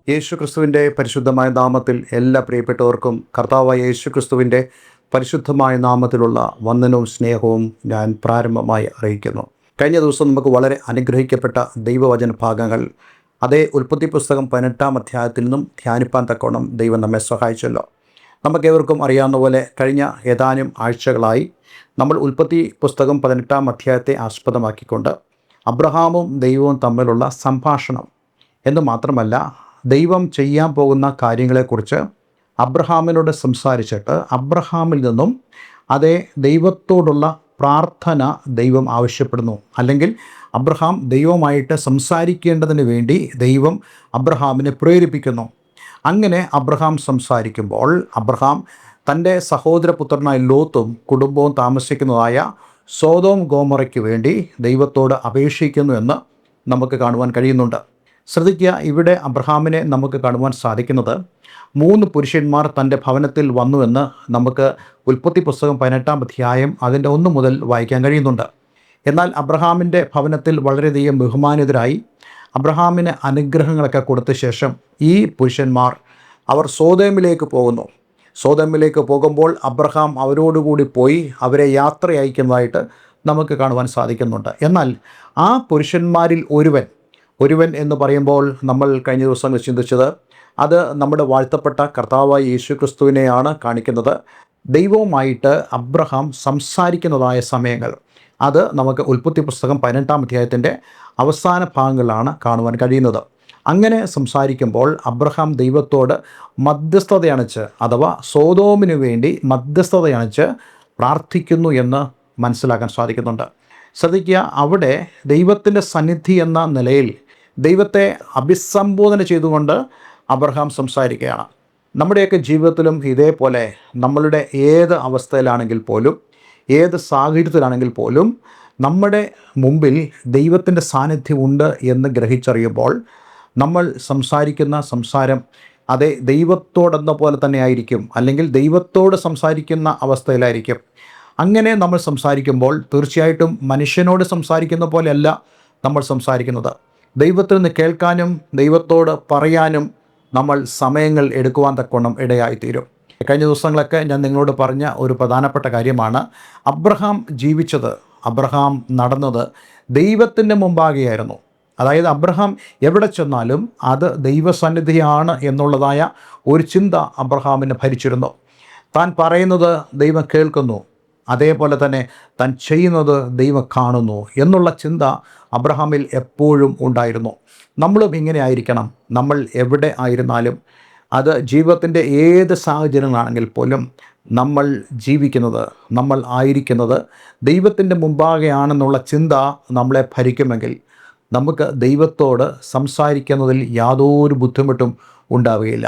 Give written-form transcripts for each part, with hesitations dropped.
യേശു ക്രിസ്തുവിൻ്റെ പരിശുദ്ധമായ നാമത്തിൽ എല്ലാ പ്രിയപ്പെട്ടവർക്കും കർത്താവായ യേശു ക്രിസ്തുവിൻ്റെ പരിശുദ്ധമായ നാമത്തിലുള്ള വന്ദനവും സ്നേഹവും ഞാൻ പ്രാരംഭമായി അറിയിക്കുന്നു. കഴിഞ്ഞ ദിവസം നമുക്ക് വളരെ അനുഗ്രഹിക്കപ്പെട്ട ദൈവവചന ഭാഗങ്ങൾ അതേ ഉൽപ്പത്തി പുസ്തകം 18-ാം അധ്യായത്തിൽ നിന്നും ധ്യാനിപ്പാൻ തക്കോണം ദൈവം നമ്മെ സഹായിച്ചല്ലോ. നമുക്കേവർക്കും അറിയാവുന്ന പോലെ കഴിഞ്ഞ ഏതാനും ആഴ്ചകളായി നമ്മൾ ഉൽപ്പത്തി പുസ്തകം 18-ാം അധ്യായത്തെ ആസ്പദമാക്കിക്കൊണ്ട് അബ്രഹാമും ദൈവവും തമ്മിലുള്ള സംഭാഷണം എന്ന് മാത്രമല്ല, ദൈവം ചെയ്യാൻ പോകുന്ന കാര്യങ്ങളെക്കുറിച്ച് അബ്രഹാമിനോട് സംസാരിച്ചിട്ട് അബ്രഹാമിൽ നിന്നും അതേ ദൈവത്തോടുള്ള പ്രാർത്ഥന ദൈവം ആവശ്യപ്പെടുന്നു. അല്ലെങ്കിൽ അബ്രഹാം ദൈവമായിട്ട് സംസാരിക്കേണ്ടതിന് വേണ്ടി ദൈവം അബ്രഹാമിനെ പ്രേരിപ്പിക്കുന്നു. അങ്ങനെ അബ്രഹാം സംസാരിക്കുമ്പോൾ അബ്രഹാം തൻ്റെ സഹോദരപുത്രനായ ലോത്തും കുടുംബവും താമസിക്കുന്നതായ സോദോം ഗോമോറയ്ക്ക് വേണ്ടി ദൈവത്തോട് അപേക്ഷിക്കുന്നു എന്ന് നമുക്ക് കാണുവാൻ കഴിയുന്നുണ്ട്. ശ്രദ്ധിക്കുക, ഇവിടെ അബ്രഹാമിനെ നമുക്ക് കാണുവാൻ സാധിക്കുന്നത് 3 പുരുഷന്മാർ തൻ്റെ ഭവനത്തിൽ വന്നുവെന്ന് നമുക്ക് ഉൽപ്പത്തി പുസ്തകം 18-ാം അധ്യായം അതിൻ്റെ 1 മുതൽ വായിക്കാൻ കഴിയുന്നുണ്ട്. എന്നാൽ അബ്രഹാമിൻ്റെ ഭവനത്തിൽ വളരെയധികം ബഹുമാനിതരായി അബ്രഹാമിന് അനുഗ്രഹങ്ങളൊക്കെ കൊടുത്ത ശേഷം ഈ പുരുഷന്മാർ അവർ സോദോമിലേക്ക് പോകുന്നു. സോദോമിലേക്ക് പോകുമ്പോൾ അബ്രഹാം അവരോടുകൂടി പോയി അവരെ യാത്ര അയക്കുന്നതായിട്ട് നമുക്ക് കാണുവാൻ സാധിക്കുന്നുണ്ട്. എന്നാൽ ആ പുരുഷന്മാരിൽ ഒരുവൻ എന്ന് പറയുമ്പോൾ നമ്മൾ കഴിഞ്ഞ ദിവസം ചിന്തിച്ചത് അത് നമ്മുടെ വാഴ്ത്തപ്പെട്ട കർത്താവായ യേശു ക്രിസ്തുവിനെയാണ് കാണിക്കുന്നത്. ദൈവവുമായിട്ട് അബ്രഹാം സംസാരിക്കുന്നതായ സമയങ്ങൾ അത് നമുക്ക് ഉൽപ്പത്തി പുസ്തകം 18-ാം അധ്യായത്തിൻ്റെ അവസാന ഭാഗങ്ങളിലാണ് കാണുവാൻ കഴിയുന്നത്. അങ്ങനെ സംസാരിക്കുമ്പോൾ അബ്രഹാം ദൈവത്തോട് മധ്യസ്ഥതയണച്ച് അഥവാ സോദോമിനു വേണ്ടി മധ്യസ്ഥതയണച്ച് പ്രാർത്ഥിക്കുന്നു എന്ന് മനസ്സിലാക്കാൻ സാധിക്കുന്നുണ്ട്. ശ്രദ്ധിക്കുക, അവിടെ ദൈവത്തിൻ്റെ സന്നിധി എന്ന നിലയിൽ ദൈവത്തെ അഭിസംബോധന ചെയ്തുകൊണ്ട് അബ്രഹാം സംസാരിക്കുകയാണ്. നമ്മുടെയൊക്കെ ജീവിതത്തിലും ഇതേപോലെ നമ്മളുടെ ഏത് അവസ്ഥയിലാണെങ്കിൽ പോലും ഏത് സാഹചര്യത്തിലാണെങ്കിൽ പോലും നമ്മുടെ മുമ്പിൽ ദൈവത്തിൻ്റെ സാന്നിധ്യം ഉണ്ട് എന്ന് ഗ്രഹിച്ചറിയുമ്പോൾ നമ്മൾ സംസാരിക്കുന്ന സംസാരം അതേ ദൈവത്തോടെന്ന പോലെ തന്നെ ആയിരിക്കും, അല്ലെങ്കിൽ ദൈവത്തോട് സംസാരിക്കുന്ന അവസ്ഥയിലായിരിക്കും. അങ്ങനെ നമ്മൾ സംസാരിക്കുമ്പോൾ തീർച്ചയായിട്ടും മനുഷ്യനോട് സംസാരിക്കുന്ന പോലെയല്ല നമ്മൾ സംസാരിക്കുന്നത്. ദൈവത്തിൽ നിന്ന് കേൾക്കാനും ദൈവത്തോട് പറയാനും നമ്മൾ സമയങ്ങൾ എടുക്കുവാൻ തക്കവണ്ണം ഇടയായിത്തീരും. കഴിഞ്ഞ ദിവസങ്ങളൊക്കെ ഞാൻ നിങ്ങളോട് പറഞ്ഞ ഒരു പ്രധാനപ്പെട്ട കാര്യമാണ്, അബ്രഹാം ജീവിച്ചത്, അബ്രഹാം നടന്നത് ദൈവത്തിൻ്റെ മുമ്പാകെയായിരുന്നു. അതായത് അബ്രഹാം എവിടെ ചെന്നാലും അത് ദൈവസന്നിധിയാണ് എന്നുള്ളതായ ഒരു ചിന്ത അബ്രഹാമിനെ ഭരിച്ചിരുന്നു. താൻ പറയുന്നത് ദൈവം കേൾക്കുന്നു, അതേപോലെ തന്നെ താൻ ചെയ്യുന്നത് ദൈവം കാണുന്നു എന്നുള്ള ചിന്ത അബ്രഹാമിൽ എപ്പോഴും ഉണ്ടായിരുന്നു. നമ്മളും ഇങ്ങനെ ആയിരിക്കണം. നമ്മൾ എവിടെ ആയിരുന്നാലും, അത് ജീവിതത്തിൻ്റെ ഏത് സാഹചര്യങ്ങളാണെങ്കിൽ പോലും നമ്മൾ ജീവിക്കുന്നത്, നമ്മൾ ആയിരിക്കുന്നത് ദൈവത്തിൻ്റെ മുമ്പാകെയാണെന്നുള്ള ചിന്ത നമ്മളെ ഭരിക്കുമെങ്കിൽ നമുക്ക് ദൈവത്തോട് സംസാരിക്കുന്നതിൽ യാതൊരു ബുദ്ധിമുട്ടും ഉണ്ടാവുകയില്ല.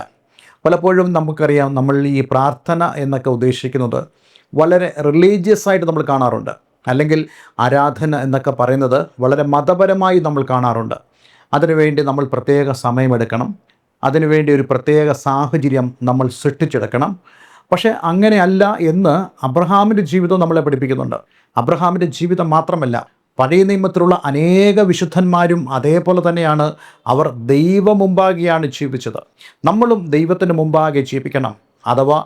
പലപ്പോഴും നമുക്കറിയാം, നമ്മൾ ഈ പ്രാർത്ഥന എന്നൊക്കെ ഉദ്ദേശിക്കുന്നത് വളരെ റിലീജിയസ് ആയിട്ട് നമ്മൾ കാണാറുണ്ട്, അല്ലെങ്കിൽ ആരാധന എന്നൊക്കെ പറയുന്നത് വളരെ മതപരമായി നമ്മൾ കാണാറുണ്ട്. അതിനുവേണ്ടി നമ്മൾ പ്രത്യേക സമയമെടുക്കണം, അതിനുവേണ്ടി ഒരു പ്രത്യേക സാഹചര്യം നമ്മൾ സൃഷ്ടിച്ചെടുക്കണം. പക്ഷേ അങ്ങനെയല്ല എന്ന് അബ്രഹാമിൻ്റെ ജീവിതം നമ്മളെ പഠിപ്പിക്കുന്നുണ്ട്. അബ്രഹാമിൻ്റെ ജീവിതം മാത്രമല്ല, പഴയ നിയമത്തിലുള്ള അനേക വിശുദ്ധന്മാരും അതേപോലെ തന്നെയാണ്. അവർ ദൈവം മുമ്പാകെയാണ് ജീവിച്ചത്. നമ്മളും ദൈവത്തിന് മുമ്പാകെ ജീവിക്കണം. അഥവാ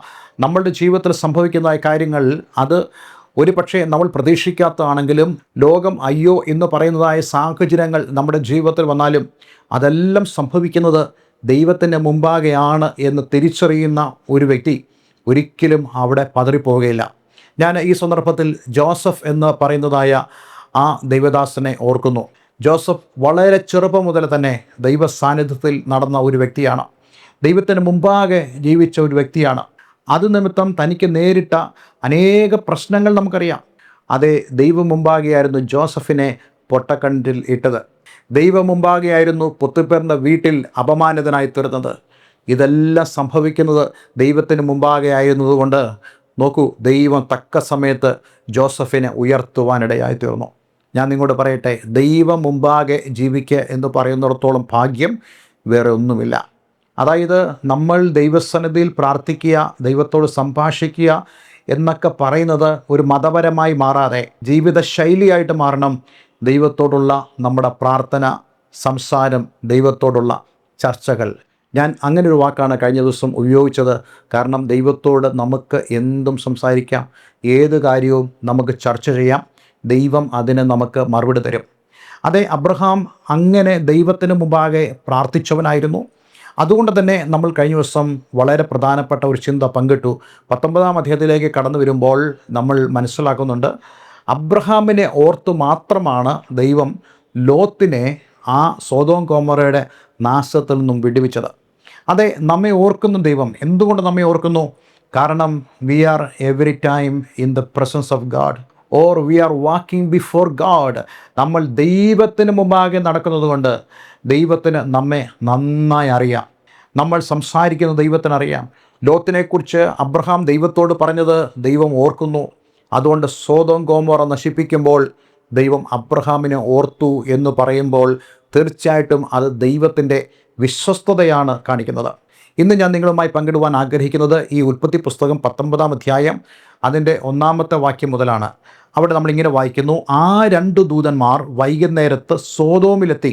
നമ്മളുടെ ജീവിതത്തിൽ സംഭവിക്കുന്ന കാര്യങ്ങൾ അത് ഒരു പക്ഷേ നമ്മൾ പ്രതീക്ഷിക്കാത്തതാണെങ്കിലും, ലോകം അയ്യോ എന്ന് പറയുന്നതായ സാഹചര്യങ്ങൾ നമ്മുടെ ജീവിതത്തിൽ വന്നാലും അതെല്ലാം സംഭവിക്കുന്നത് ദൈവത്തിൻ്റെ മുമ്പാകെയാണ് എന്ന് തിരിച്ചറിയുന്ന ഒരു വ്യക്തി ഒരിക്കലും അവിടെ പതറിപ്പോവുകയില്ല. ഞാൻ ഈ സന്ദർഭത്തിൽ ജോസഫ് എന്ന് പറയുന്നതായ ആ ദൈവദാസനെ ഓർക്കുന്നു. ജോസഫ് വളരെ ചെറുപ്പം മുതൽ തന്നെ ദൈവ സാന്നിധ്യത്തിൽ നടന്ന ഒരു വ്യക്തിയാണ്. ദൈവത്തിന് മുമ്പാകെ ജീവിച്ച ഒരു വ്യക്തിയാണ്. അത് നിമിത്തം തനിക്ക് നേരിട്ട അനേക പ്രശ്നങ്ങൾ നമുക്കറിയാം. അതേ ദൈവം മുമ്പാകെയായിരുന്നു ജോസഫിനെ പൊട്ടക്കണ്ടിൽ ഇട്ടത്. ദൈവം മുമ്പാകെയായിരുന്നു പൊത്തിപ്പേറിൻ്റെ വീട്ടിൽ അപമാനിതനായി തീർന്നത്. ഇതെല്ലാം സംഭവിക്കുന്നത് ദൈവത്തിന് മുമ്പാകെ ആയിരുന്നതുകൊണ്ട് നോക്കൂ, ദൈവം തക്ക സമയത്ത് ജോസഫിനെ ഉയർത്തുവാനിടയായി തീർന്നു. ഞാൻ നിങ്ങളോട് പറയട്ടെ, ദൈവം മുമ്പാകെ ജീവിക്കുക എന്ന് പറയുന്നിടത്തോളം ഭാഗ്യം വേറെ ഒന്നുമില്ല. അതായത് നമ്മൾ ദൈവസന്നിധിയിൽ പ്രാർത്ഥിക്കുക, ദൈവത്തോട് സംഭാഷിക്കുക എന്നൊക്കെ പറയുന്നത് ഒരു മതപരമായി മാറാതെ ജീവിത ശൈലിയായിട്ട് മാറണം. ദൈവത്തോടുള്ള നമ്മുടെ പ്രാർത്ഥന, സംസാരം, ദൈവത്തോടുള്ള ചർച്ചകൾ. ഞാൻ അങ്ങനെ ഒരു വാക്കാണ് കഴിഞ്ഞ ദിവസം ഉപയോഗിച്ചത്. കാരണം ദൈവത്തോട് നമുക്ക് എന്തും സംസാരിക്കാം, ഏത് കാര്യവും നമുക്ക് ചർച്ച ചെയ്യാം, ദൈവം അതിന് നമുക്ക് മറുപടി തരും. അതെ, അബ്രഹാം അങ്ങനെ ദൈവത്തിന് മുമ്പാകെ പ്രാർത്ഥിച്ചവനായിരുന്നു. അതുകൊണ്ട് തന്നെ നമ്മൾ കഴിഞ്ഞ ദിവസം വളരെ പ്രധാനപ്പെട്ട ഒരു ചിന്ത പങ്കിട്ടു. 19-ാം അധ്യായത്തിലേക്ക് കടന്നു വരുമ്പോൾ നമ്മൾ മനസ്സിലാക്കുന്നുണ്ട്, അബ്രഹാമിനെ ഓർത്തു മാത്രമാണ് ദൈവം ലോത്തിനെ ആ സൊദോം ഗൊമോറയുടെ നാശത്തിൽ നിന്നും വിടുവിച്ചത്. അതെ, നമ്മെ ഓർക്കുന്നു ദൈവം. എന്തുകൊണ്ട് നമ്മെ ഓർക്കുന്നു? കാരണം we are every time in the presence of God, or we are walking before God. നമ്മൾ ദൈവത്തിന് മുമ്പാകെ നടക്കുന്നത് കൊണ്ട് ദൈവത്തിന് നമ്മെ നന്നായി അറിയാം. നമ്മൾ സംസാരിക്കുന്ന ദൈവത്തിനറിയാം. ലോത്തിനെക്കുറിച്ച് അബ്രഹാം ദൈവത്തോട് പറഞ്ഞത് ദൈവം ഓർക്കുന്നു. അതുകൊണ്ട് സൊദോം ഗൊമോറ നശിപ്പിക്കുമ്പോൾ ദൈവം അബ്രഹാമിനെ ഓർത്തു എന്ന് പറയുമ്പോൾ തീർച്ചയായിട്ടും അത് ദൈവത്തിൻ്റെ വിശ്വസ്തതയാണ് കാണിക്കുന്നത്. ഇന്ന് ഞാൻ നിങ്ങളുമായി പങ്കിടുവാൻ ആഗ്രഹിക്കുന്നത് ഈ ഉൽപ്പത്തി പുസ്തകം 19-ാം അധ്യായം അതിൻ്റെ 1-ാമത്തെ വാക്യം മുതലാണ്. അവിടെ നമ്മളിങ്ങനെ വായിക്കുന്നു, ആ 2 ദൂതന്മാർ വൈകുന്നേരത്ത് സൊദോമിലെത്തി.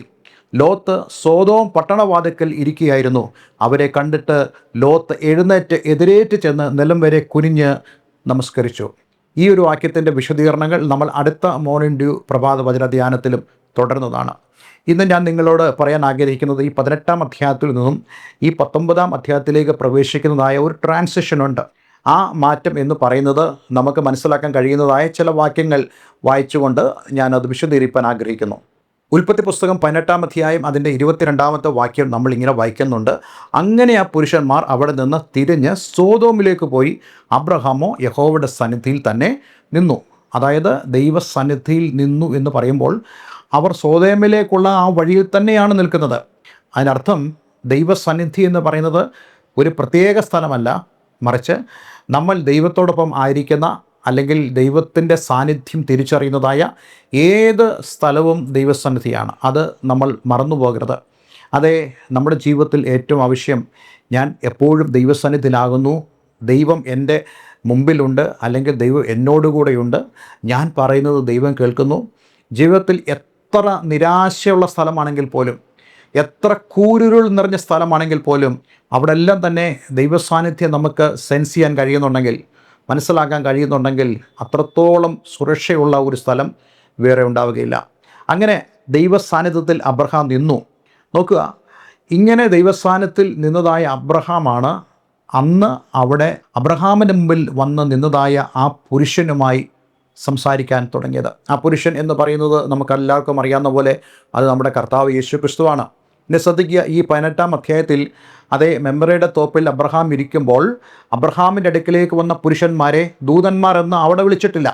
ലോത്ത് സൊദോം പട്ടണവാതിൽക്കൽ ഇരിക്കുകയായിരുന്നു. അവരെ കണ്ടിട്ട് ലോത്ത് എഴുന്നേറ്റ് എതിരേറ്റ് ചെന്ന് നിലം വരെ കുനിഞ്ഞ് നമസ്കരിച്ചു. ഈ ഒരു വാക്യത്തിൻ്റെ വിശദീകരണങ്ങൾ നമ്മൾ അടുത്ത മോർണിംഗ് ഡ്യൂ പ്രഭാത വചന ധ്യാനത്തിലും തുടരുന്നതാണ്. ഇന്ന് ഞാൻ നിങ്ങളോട് പറയാൻ ആഗ്രഹിക്കുന്നത് ഈ 18-ാം അധ്യായത്തിൽ നിന്നും ഈ 19-ാം അധ്യായത്തിലേക്ക് പ്രവേശിക്കുന്നതായ ഒരു ട്രാൻസിഷനുണ്ട്. ആ മാറ്റം എന്ന് പറയുന്നത് നമുക്ക് മനസ്സിലാക്കാൻ കഴിയുന്നതായ ചില വാക്യങ്ങൾ വായിച്ചുകൊണ്ട് ഞാനത് വിശദീകരിക്കാൻ ആഗ്രഹിക്കുന്നു. ഉൽപ്പത്തി പുസ്തകം 18-ാം അധ്യായം അതിൻ്റെ 22-ാമത്തെ വാക്യം നമ്മളിങ്ങനെ വായിക്കുന്നുണ്ട്. അങ്ങനെ ആ പുരുഷന്മാർ അവിടെ നിന്ന് തിരിഞ്ഞ് സൊദോമിലേക്ക് പോയി. അബ്രഹാമോ യഹോവയുടെ സന്നിധിയിൽ തന്നെ നിന്നു. അതായത് ദൈവസന്നിധിയിൽ നിന്നു എന്ന് പറയുമ്പോൾ അവർ സൊദോമിലേക്കുള്ള ആ വഴിയിൽ തന്നെയാണ് നിൽക്കുന്നത്. അതിനർത്ഥം ദൈവസന്നിധി എന്ന് പറയുന്നത് ഒരു പ്രത്യേക സ്ഥലമല്ല, മറിച്ച് നമ്മൾ ദൈവത്തോടൊപ്പം ആയിരിക്കുന്ന അല്ലെങ്കിൽ ദൈവത്തിൻ്റെ സാന്നിധ്യം തിരിച്ചറിയുന്നതായ ഏത് സ്ഥലവും ദൈവസന്നിധിയാണ്. അത് നമ്മൾ മറന്നു പോകരുത്. അതെ, നമ്മുടെ ജീവിതത്തിൽ ഏറ്റവും ആവശ്യം, ഞാൻ എപ്പോഴും ദൈവസന്നിധിയിലാകുന്നു, ദൈവം എൻ്റെ മുമ്പിലുണ്ട്, അല്ലെങ്കിൽ ദൈവം എന്നോടുകൂടെയുണ്ട്, ഞാൻ പറയുന്നത് ദൈവം കേൾക്കുന്നു. ജീവിതത്തിൽ എത്ര നിരാശയുള്ള സ്ഥലമാണെങ്കിൽ പോലും, എത്ര കൂരുരുൾ നിറഞ്ഞ സ്ഥലമാണെങ്കിൽ പോലും അവിടെ എല്ലാം തന്നെ ദൈവസാന്നിധ്യം നമുക്ക് സെൻസ് ചെയ്യാൻ കഴിയുന്നുണ്ടെങ്കിൽ, മനസ്സിലാക്കാൻ കഴിയുന്നുണ്ടെങ്കിൽ അത്രത്തോളം സുരക്ഷയുള്ള ഒരു സ്ഥലം വേറെ ഉണ്ടാവുകയില്ല. അങ്ങനെ ദൈവസാന്നിധ്യത്തിൽ അബ്രഹാം നിന്നു. നോക്കുക, ഇങ്ങനെ ദൈവസാന്നിധ്യത്തിൽ നിന്നതായ അബ്രഹാമാണ് അന്ന് അവിടെ അബ്രഹാമിൻ്റെ മുമ്പിൽ വന്ന് നിന്നതായ ആ പുരുഷനുമായി സംസാരിക്കാൻ തുടങ്ങിയത്. ആ പുരുഷൻ എന്ന് പറയുന്നത് നമുക്കെല്ലാവർക്കും അറിയാവുന്ന പോലെ അത് നമ്മുടെ കർത്താവ് യേശു ക്രിസ്തുവാണ്. എന്നെ ശ്രദ്ധിക്കുക, ഈ 18-ാം അധ്യായത്തിൽ അതേ മെമ്പറയുടെ തോപ്പിൽ അബ്രഹാം ഇരിക്കുമ്പോൾ അബ്രഹാമിൻ്റെ അടുക്കിലേക്ക് വന്ന പുരുഷന്മാരെ ദൂതന്മാരെന്ന് അവിടെ വിളിച്ചിട്ടില്ല.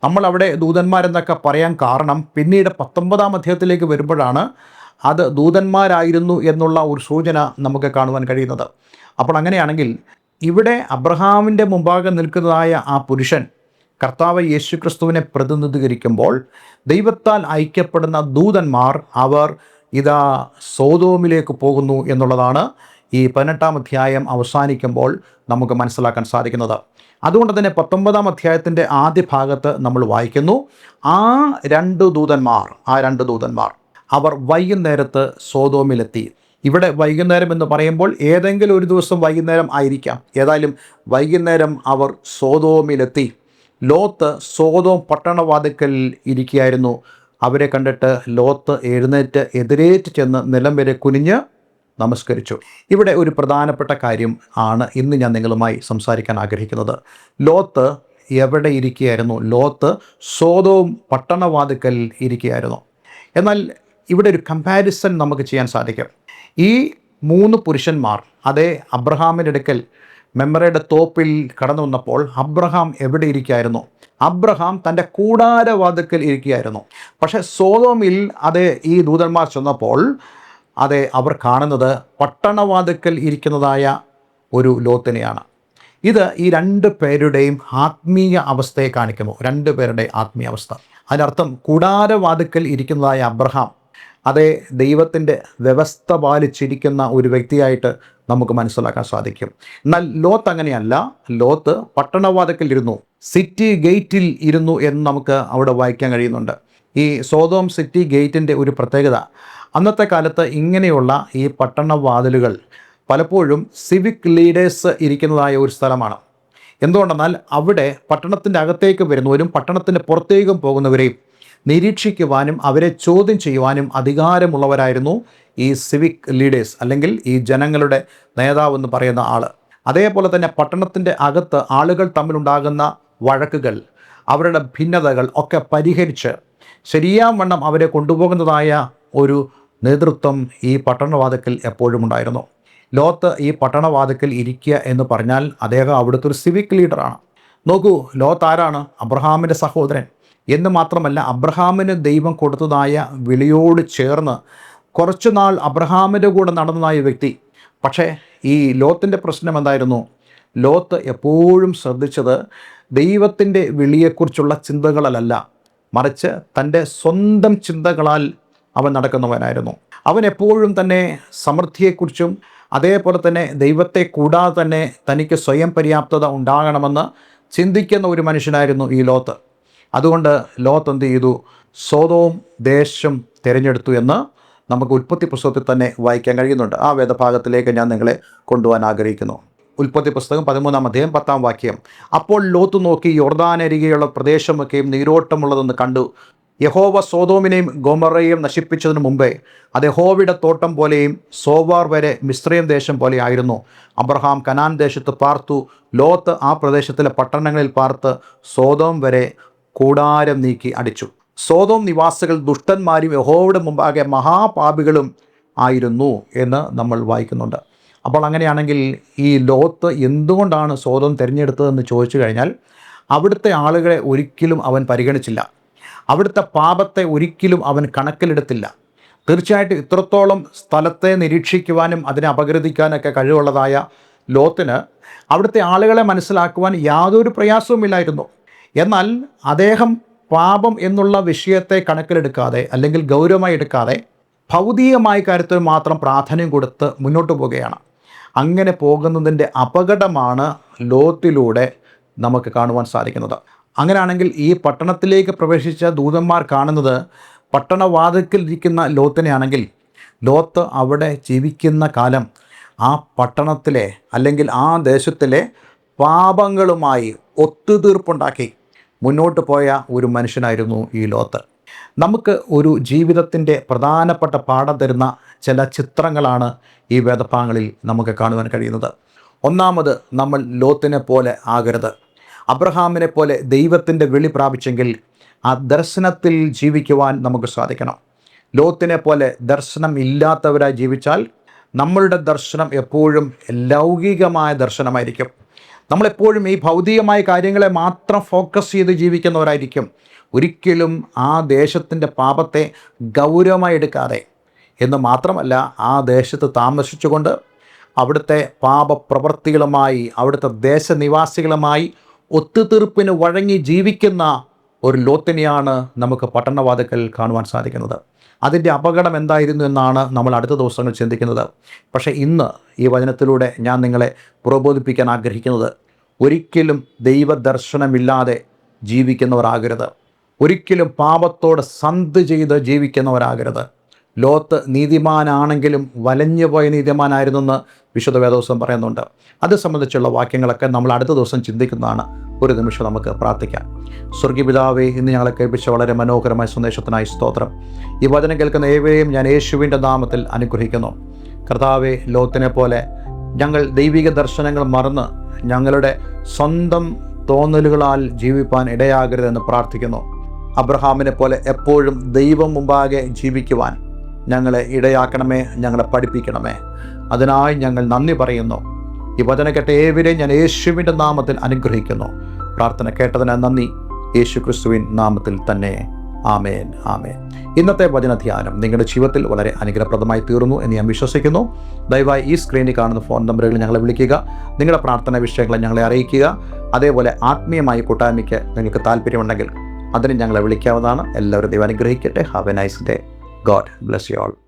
നമ്മളവിടെ ദൂതന്മാരെന്നൊക്കെ പറയാൻ കാരണം പിന്നീട് 19-ാം അധ്യായത്തിലേക്ക് വരുമ്പോഴാണ് അത് ദൂതന്മാരായിരുന്നു എന്നുള്ള ഒരു സൂചന നമുക്ക് കാണുവാൻ കഴിയുന്നത്. അപ്പോൾ അങ്ങനെയാണെങ്കിൽ ഇവിടെ അബ്രഹാമിൻ്റെ മുമ്പാകെ നിൽക്കുന്നതായ ആ പുരുഷൻ കർത്താവ് യേശു ക്രിസ്തുവിനെ പ്രതിനിധീകരിക്കുമ്പോൾ ദൈവത്താൽ അയക്കപ്പെടുന്ന ദൂതന്മാർ അവർ ഇതാ സൊദോമിലേക്ക് പോകുന്നു എന്നുള്ളതാണ് ഈ 18-ാം അധ്യായം അവസാനിക്കുമ്പോൾ നമുക്ക് മനസ്സിലാക്കാൻ സാധിക്കുന്നത്. അതുകൊണ്ട് തന്നെ 19-ാം അധ്യായത്തിൻ്റെ ആദ്യ ഭാഗത്ത് നമ്മൾ വായിക്കുന്നു, ആ 2 ദൂതന്മാർ അവർ വൈകുന്നേരത്ത് സൊദോമിലെത്തി. ഇവിടെ വൈകുന്നേരം എന്ന് പറയുമ്പോൾ ഏതെങ്കിലും ഒരു ദിവസം വൈകുന്നേരം ആയിരിക്കാം. ഏതായാലും വൈകുന്നേരം അവർ സൊദോമിലെത്തി. ലോത്ത് സൊദോം പട്ടണവാതിൽക്കൽ ഇരിക്കുകയായിരുന്നു. അവരെ കണ്ടിട്ട് ലോത്ത് എഴുന്നേറ്റ് എതിരേറ്റ് ചെന്ന് നിലം വരെ കുനിഞ്ഞ് നമസ്കരിച്ചു. ഇവിടെ ഒരു പ്രധാനപ്പെട്ട കാര്യം ആണ് ഇന്ന് ഞാൻ നിങ്ങളുമായി സംസാരിക്കാൻ ആഗ്രഹിക്കുന്നത്. ലോത്ത് എവിടെ ഇരിക്കുകയായിരുന്നു? ലോത്ത് സൊദോം പട്ടണവാതിൽക്കൽ ഇരിക്കുകയായിരുന്നു. എന്നാൽ ഇവിടെ ഒരു കമ്പാരിസൺ നമുക്ക് ചെയ്യാൻ സാധിക്കും. ഈ 3 പുരുഷന്മാർ അതേ അബ്രഹാമിൻ്റെ അടുക്കൽ മെമ്പറയുടെ തോപ്പിൽ കടന്നു വന്നപ്പോൾ അബ്രഹാം എവിടെ ഇരിക്കുകയായിരുന്നു? അബ്രഹാം തൻ്റെ കൂടാരവാതിൽക്കൽ ഇരിക്കുകയായിരുന്നു. പക്ഷേ സൊദോമിൽ അതേ ഈ ദൂതന്മാർ ചെന്നപ്പോൾ അതെ അവർ കാണുന്നത് പട്ടണവാതിൽക്കൽ ഇരിക്കുന്നതായ ഒരു ലോത്തിനെയാണ്. ഇത് ഈ 2 പേരുടെയും ആത്മീയ അവസ്ഥയെ കാണിക്കുന്നു. 2 പേരുടെ ആത്മീയ അവസ്ഥ. അതിനർത്ഥം കൂടാരവാതിൽക്കൽ ഇരിക്കുന്നതായ അബ്രഹാം അതേ ദൈവത്തിൻ്റെ വ്യവസ്ഥ പാലിച്ചിരിക്കുന്ന ഒരു വ്യക്തിയായിട്ട് നമുക്ക് മനസ്സിലാക്കാൻ സാധിക്കും. എന്നാൽ ലോത്ത് അങ്ങനെയല്ല. ലോത്ത് പട്ടണവാതിൽക്കൽ ഇരുന്നു, സിറ്റി ഗേറ്റിൽ ഇരുന്നു എന്ന് നമുക്ക് അവിടെ വായിക്കാൻ കഴിയുന്നുണ്ട്. ഈ സൊദോം സിറ്റി ഗേറ്റിൻ്റെ ഒരു പ്രത്യേകത, അന്നത്തെ കാലത്ത് ഇങ്ങനെയുള്ള ഈ പട്ടണവാതിലുകൾ പലപ്പോഴും സിവിക് ലീഡേഴ്സ് ഇരിക്കുന്നതായ ഒരു സ്ഥലമാണ്. എന്തുകൊണ്ടെന്നാൽ അവിടെ പട്ടണത്തിൻ്റെ അകത്തേക്ക് വരുന്നവരും പട്ടണത്തിൻ്റെ പുറത്തേക്കും പോകുന്നവരെയും നിരീക്ഷിക്കുവാനും അവരെ ചോദ്യം ചെയ്യുവാനും അധികാരമുള്ളവരായിരുന്നു ഈ സിവിക് ലീഡേഴ്സ്, അല്ലെങ്കിൽ ഈ ജനങ്ങളുടെ നേതാവെന്ന് പറയുന്ന ആൾ. അതേപോലെ തന്നെ പട്ടണത്തിൻ്റെ അകത്ത് ആളുകൾ തമ്മിലുണ്ടാകുന്ന വഴക്കുകൾ, അവരുടെ ഭിന്നതകൾ ഒക്കെ പരിഹരിച്ച് ശരിയാവണ്ണം അവരെ കൊണ്ടുപോകുന്നതായ ഒരു നേതൃത്വം ഈ പട്ടണവാതിക്കൽ എപ്പോഴും ഉണ്ടായിരുന്നു. ലോത്ത് ഈ പട്ടണവാതിക്കൽ ഇരിക്കുക എന്ന് പറഞ്ഞാൽ അദ്ദേഹം അവിടുത്തെ ഒരു സിവിക് ലീഡറാണ്. നോക്കൂ, ലോത്ത് ആരാണ്? അബ്രഹാമിൻ്റെ സഹോദരൻ എന്ന് മാത്രമല്ല, അബ്രഹാമിന് ദൈവം കൊടുത്തതായ വിളിയോട് ചേർന്ന് കുറച്ചു നാൾ അബ്രഹാമിൻ്റെ കൂടെ നടന്നതായ വ്യക്തി. പക്ഷേ ഈ ലോത്തിൻ്റെ പ്രശ്നം എന്തായിരുന്നു? ലോത്ത് എപ്പോഴും ശ്രദ്ധിച്ചത് ദൈവത്തിൻ്റെ വിളിയെക്കുറിച്ചുള്ള ചിന്തകളല്ല, മറിച്ച് തൻ്റെ സ്വന്തം ചിന്തകളാൽ അവൻ നടക്കുന്നവനായിരുന്നു. അവൻ എപ്പോഴും തന്നെ സമൃദ്ധിയെക്കുറിച്ചും അതേപോലെ തന്നെ ദൈവത്തെ കൂടാതെ തന്നെ തനിക്ക് സ്വയം പര്യാപ്തത ഉണ്ടാകണമെന്ന് ചിന്തിക്കുന്ന ഒരു മനുഷ്യനായിരുന്നു ഈ ലോത്ത്. അതുകൊണ്ട് ലോത്ത് എന്ത് ചെയ്തു? സോദോം ദേശം തിരഞ്ഞെടുത്തു എന്ന് നമുക്ക് ഉൽപ്പത്തി പുസ്തകത്തിൽ തന്നെ വായിക്കാൻ കഴിയുന്നുണ്ട്. ആ വേദഭാഗത്തിലേക്ക് ഞാൻ നിങ്ങളെ കൊണ്ടുപോകാൻ ആഗ്രഹിക്കുന്നു. ഉൽപ്പത്തി പുസ്തകം 13-ാം അധ്യായം 10-ാം വാക്യം. അപ്പോൾ ലോത്ത് നോക്കി യോർദാനരികെയുള്ള പ്രദേശമൊക്കെയും നീരോട്ടമുള്ളതെന്ന് കണ്ടു. യഹോവ സോദോമിനെയും ഗൊമോറയെയും നശിപ്പിച്ചതിന് മുമ്പേ അത് യഹോവയുടെ തോട്ടം പോലെയും സോവാർ വരെ മിസ്രയീം ദേശം പോലെ ആയിരുന്നു. അബ്രഹാം കനാൻ ദേശത്ത് പാർത്തു. ലോത്ത് ആ പ്രദേശത്തിലെ പട്ടണങ്ങളിൽ പാർത്ത് സോദോം വരെ കൂടാരം നീക്കി അടിച്ചു. സോദോം നിവാസികൾ ദുഷ്ടന്മാരും യഹോവയുടെ മുമ്പാകെ മഹാപാപികളും ആയിരുന്നു എന്ന് നമ്മൾ വായിക്കുന്നുണ്ട്. അപ്പോൾ അങ്ങനെയാണെങ്കിൽ ഈ ലോത്ത് എന്തുകൊണ്ടാണ് സോദോം തിരഞ്ഞെടുത്തതെന്ന് ചോദിച്ചു കഴിഞ്ഞാൽ, അവിടുത്തെ ആളുകളെ ഒരിക്കലും അവൻ പരിഗണിച്ചില്ല, അവിടുത്തെ പാപത്തെ ഒരിക്കലും അവൻ കണക്കിലെടുത്തില്ല. തീർച്ചയായിട്ടും ഇത്രത്തോളം സ്ഥലത്തെ നിരീക്ഷിക്കുവാനും അതിനെ അപഗ്രഥിക്കാനൊക്കെ കഴിവുള്ളതായ ലോത്തിന് അവിടുത്തെ ആളുകളെ മനസ്സിലാക്കുവാൻ യാതൊരു പ്രയാസവുമില്ലായിരുന്നു. എന്നാൽ അദ്ദേഹം പാപം എന്നുള്ള വിഷയത്തെ കണക്കിലെടുക്കാതെ അല്ലെങ്കിൽ ഗൗരവമായി എടുക്കാതെ ഭൗതികമായ കാര്യത്തിൽ മാത്രം പ്രാധാന്യം കൊടുത്ത് മുന്നോട്ട് പോവുകയാണ്. അങ്ങനെ പോകുന്നതിൻ്റെ അപകടമാണ് ലോത്തിലൂടെ നമുക്ക് കാണുവാൻ സാധിക്കുന്നത്. അങ്ങനെയാണെങ്കിൽ ഈ പട്ടണത്തിലേക്ക് പ്രവേശിച്ച ദൂതന്മാർ കാണുന്നത് പട്ടണവാതിൽക്കലിരിക്കുന്ന ലോത്തിനെയാണെങ്കിൽ, ലോത്ത് അവിടെ ജീവിക്കുന്ന കാലം ആ പട്ടണത്തിലെ അല്ലെങ്കിൽ ആ ദേശത്തിലെ പാപങ്ങളുമായി ഒത്തുതീർപ്പുണ്ടാക്കി മുന്നോട്ട് പോയ ഒരു മനുഷ്യനായിരുന്നു ഈ ലോത്ത്. നമുക്ക് ഒരു ജീവിതത്തിൻ്റെ പ്രധാനപ്പെട്ട പാഠം തരുന്ന ചില ചിത്രങ്ങളാണ് ഈ വേദഭാഗങ്ങളിൽ നമുക്ക് കാണുവാൻ കഴിയുന്നത്. ഒന്നാമത്, നമ്മൾ ലോത്തിനെ പോലെ ആകരുത്. അബ്രഹാമിനെ പോലെ ദൈവത്തിൻ്റെ വിളി പ്രാപിച്ചെങ്കിൽ ആ ദർശനത്തിൽ ജീവിക്കുവാൻ നമുക്ക് സാധിക്കണം. ലോത്തിനെ പോലെ ദർശനം ഇല്ലാത്തവരായി ജീവിച്ചാൽ നമ്മളുടെ ദർശനം എപ്പോഴും ലൗകികമായ ദർശനമായിരിക്കും. നമ്മളെപ്പോഴും ഈ ഭൗതികമായ കാര്യങ്ങളെ മാത്രം ഫോക്കസ് ചെയ്ത് ജീവിക്കുന്നവരായിരിക്കും. ഒരിക്കലും ആ ദേശത്തിൻ്റെ പാപത്തെ ഗൗരവമായി എടുക്കാതെ, എന്ന് മാത്രമല്ല ആ ദേശത്ത് താമസിച്ചുകൊണ്ട് അവിടുത്തെ പാപപ്രവൃത്തികളുമായി അവിടുത്തെ ദേശനിവാസികളുമായി ഒത്തുതീർപ്പിന് വഴങ്ങി ജീവിക്കുന്ന ഒരു ലോത്തിനെയാണ് നമുക്ക് പട്ടണവാതിക്കൽ കാണുവാൻ സാധിക്കുന്നത്. അതിൻ്റെ അപകടം എന്തായിരുന്നു എന്നാണ് നമ്മൾ അടുത്ത ദിവസങ്ങൾ ചിന്തിക്കുന്നത്. പക്ഷേ ഇന്ന് ഈ വചനത്തിലൂടെ ഞാൻ നിങ്ങളെ പ്രബോധിപ്പിക്കാൻ ആഗ്രഹിക്കുന്നത്, ഒരിക്കലും ദൈവദർശനമില്ലാതെ ജീവിക്കുന്നവരാകരുത്. ഒരിക്കലും പാപത്തോട് സന്ധി ചെയ്ത് ജീവിക്കുന്നവരാകരുത്. ലോത്ത് നീതിമാനാണെങ്കിലും വലഞ്ഞുപോയ നീതിമാനായിരുന്നെന്ന് വിശുദ്ധ വേദപുസ്തകം പറയുന്നുണ്ട്. അത് സംബന്ധിച്ചുള്ള വാക്യങ്ങളൊക്കെ നമ്മൾ അടുത്ത ദിവസം ചിന്തിക്കുന്നതാണ്. ഒരു നിമിഷം നമുക്ക് പ്രാർത്ഥിക്കാം. സ്വർഗീയ പിതാവേ, ഇന്ന് ഞങ്ങളെ കേൾപ്പിച്ച വളരെ മനോഹരമായ സന്ദേശത്തിനായി സ്തോത്രം. ഈ വചനം കേൾക്കുന്ന ഏവരെയും ഞാൻ യേശുവിൻ്റെ നാമത്തിൽ അനുഗ്രഹിക്കുന്നു. കർത്താവേ, ലോത്തിനെ പോലെ ഞങ്ങൾ ദൈവിക ദർശനങ്ങൾ മറന്ന് ഞങ്ങളുടെ സ്വന്തം തോന്നലുകളാൽ ജീവിപ്പാൻ ഇടയാകരുതെന്ന് പ്രാർത്ഥിക്കുന്നു. അബ്രഹാമിനെ പോലെ എപ്പോഴും ദൈവം മുമ്പാകെ ജീവിക്കുവാൻ ഞങ്ങളെ ഇടയാക്കണമേ, ഞങ്ങളെ പഠിപ്പിക്കണമേ. അതിനായി ഞങ്ങൾ നന്ദി പറയുന്നു. ഈ വചനം കേട്ട ഏവരെയും ഞാൻ യേശുവിൻ്റെ നാമത്തിൽ അനുഗ്രഹിക്കുന്നു. പ്രാർത്ഥന കേട്ടതിന് നന്ദി. യേശു ക്രിസ്തുവിൻ നാമത്തിൽ തന്നെ. ആമേൻ, ആമേൻ. ഇന്നത്തെ വചനധ്യാനം നിങ്ങളുടെ ജീവിതത്തിൽ വളരെ അനുഗ്രഹപ്രദമായി തീർന്നു എന്ന് ഞാൻ വിശ്വസിക്കുന്നു. ദയവായി ഈ സ്ക്രീനിൽ കാണുന്ന ഫോൺ നമ്പറുകളിൽ ഞങ്ങളെ വിളിക്കുക. നിങ്ങളുടെ പ്രാർത്ഥന വിഷയങ്ങളെ ഞങ്ങളെ അറിയിക്കുക. അതേപോലെ ആത്മീയമായ കൂട്ടായ്മയ്ക്ക് നിങ്ങൾക്ക് താല്പര്യമുണ്ടെങ്കിൽ അതിന് ഞങ്ങളെ വിളിക്കാവുന്നതാണ്. എല്ലാവരും ദൈവം അനുഗ്രഹിക്കട്ടെ. Have A nice day. God bless you all.